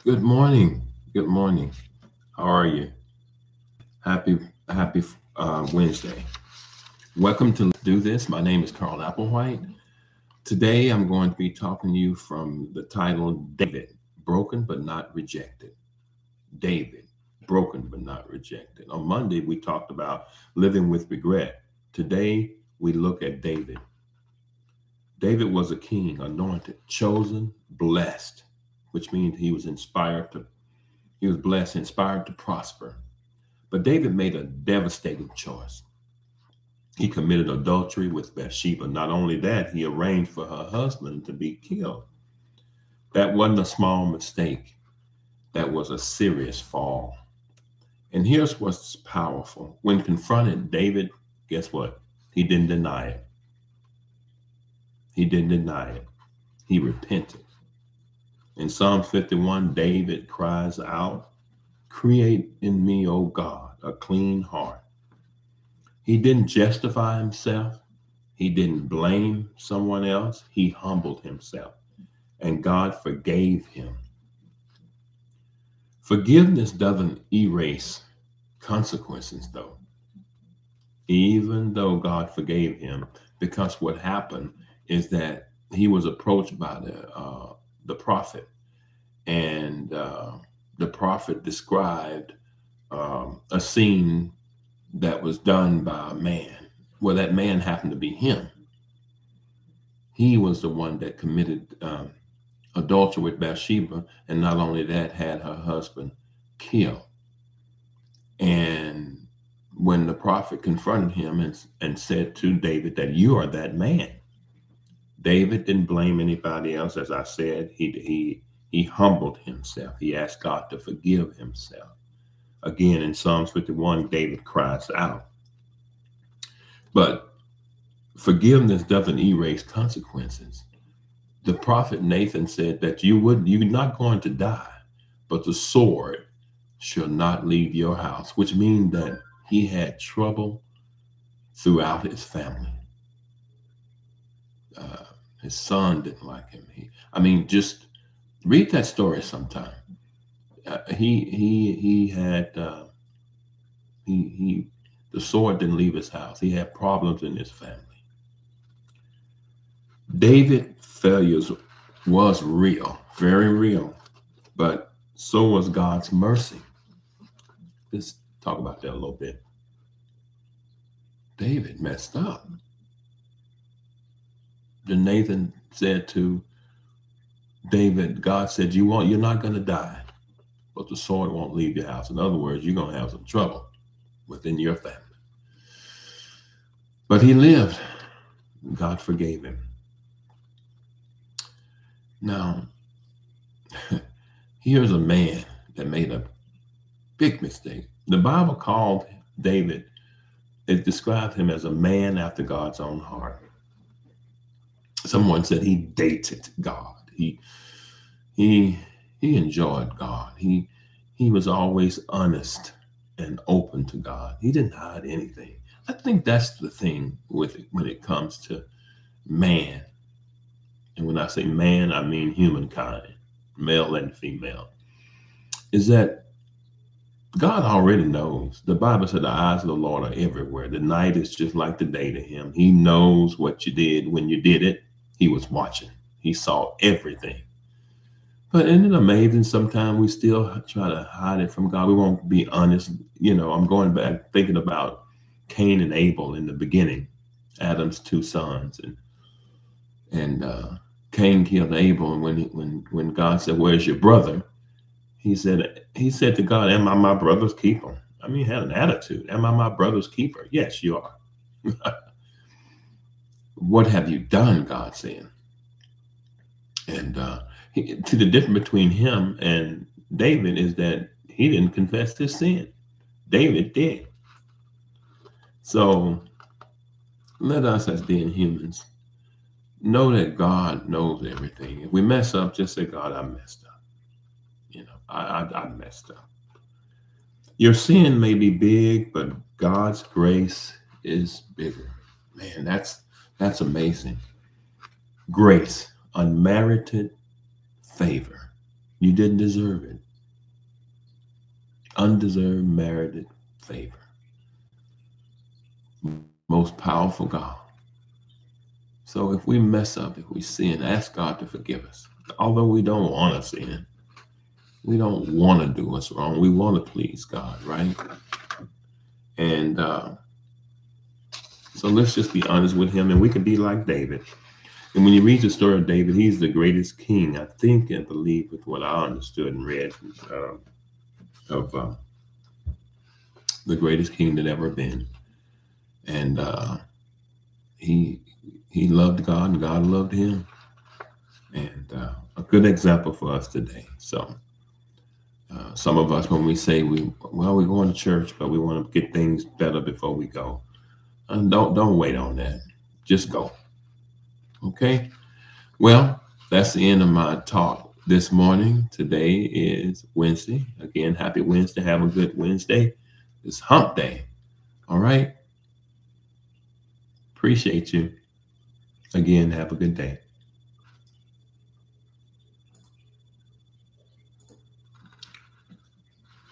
Good morning. Good morning. How are you? Happy Wednesday. Welcome to Let's Do This. My name is Carl Applewhite. Today I'm going to be talking to you from the title David, Broken but Not Rejected. David, Broken but Not Rejected. On Monday we talked about living with regret. Today we look at David. David was a king, anointed, chosen, blessed, which means he was blessed, inspired to prosper. But David made a devastating choice. He committed adultery with Bathsheba. Not only that, he arranged for her husband to be killed. That wasn't a small mistake, that was a serious fall. And here's what's powerful. When confronted, David, guess what? He didn't deny it. He didn't deny it. He repented. In Psalm 51, David cries out, "Create in me, O God, a clean heart." He didn't justify himself. He didn't blame someone else. He humbled himself, and God forgave him. Forgiveness doesn't erase consequences, though, even though God forgave him, because what happened is that he was approached by the prophet, and the prophet described a scene that was done by a man. Well, that man happened to be him. He was the one that committed adultery with Bathsheba, and not only that, had her husband killed. And when the prophet confronted him and said to David that you are that man, David didn't blame anybody else. As I said, he humbled himself. He asked God to forgive himself. Again, in Psalms 51, David cries out. But forgiveness doesn't erase consequences. The prophet Nathan said that you're not going to die, but the sword shall not leave your house, which means that he had trouble throughout his family. Uh, his son didn't like him. Just read that story sometime. He had he the sword didn't leave his house. He had problems in his family. David failures was real, very real, but so was God's mercy. Let's talk about that a little bit. David messed up. Then Nathan said to David, God said, you're not going to die, but the sword won't leave your house. In other words, you're going to have some trouble within your family. But he lived. God forgave him. Now, here's a man that made a big mistake. The Bible called David, it described him as a man after God's own heart. Someone said he dated God. He enjoyed God. He was always honest and open to God. He didn't hide anything. I think that's the thing with it when it comes to man. And when I say man, I mean humankind, male and female, is that God already knows. The Bible said the eyes of the Lord are everywhere. The night is just like the day to him. He knows what you did when you did it. He was watching. He saw everything. But isn't it amazing? Sometimes we still try to hide it from God. We won't be honest. I'm going back thinking about Cain and Abel in the beginning, Adam's two sons, and Cain killed Abel. And when God said, "Where's your brother?" He said to God, "Am I my brother's keeper?" I mean, he had an attitude. "Am I my brother's keeper?" "Yes, you are." "What have you done?" God said. And to the difference between him and David is that he didn't confess his sin. David did. So let us, as being humans, know that God knows everything. If we mess up, just say, "God, I messed up. I messed up." Your sin may be big, but God's grace is bigger. Man, that's amazing. Grace, unmerited favor. You didn't deserve it. Undeserved merited favor. Most powerful God. So if we mess up, if we sin, ask God to forgive us. Although we don't want to sin, we don't want to do what's wrong. We want to please God, right? And so let's just be honest with him, and we can be like David. And when you read the story of David, he's the greatest king, I think and believe, with what I understood and read of the greatest king that ever been. And he loved God, and God loved him. And a good example for us today. So some of us, when we say we're going to church, but we want to get things better before we go, and don't wait on that. Just go. Okay. Well, that's the end of my talk this morning. Today is Wednesday. Again, happy Wednesday. Have a good Wednesday. It's hump day. All right. Appreciate you. Again, have a good day.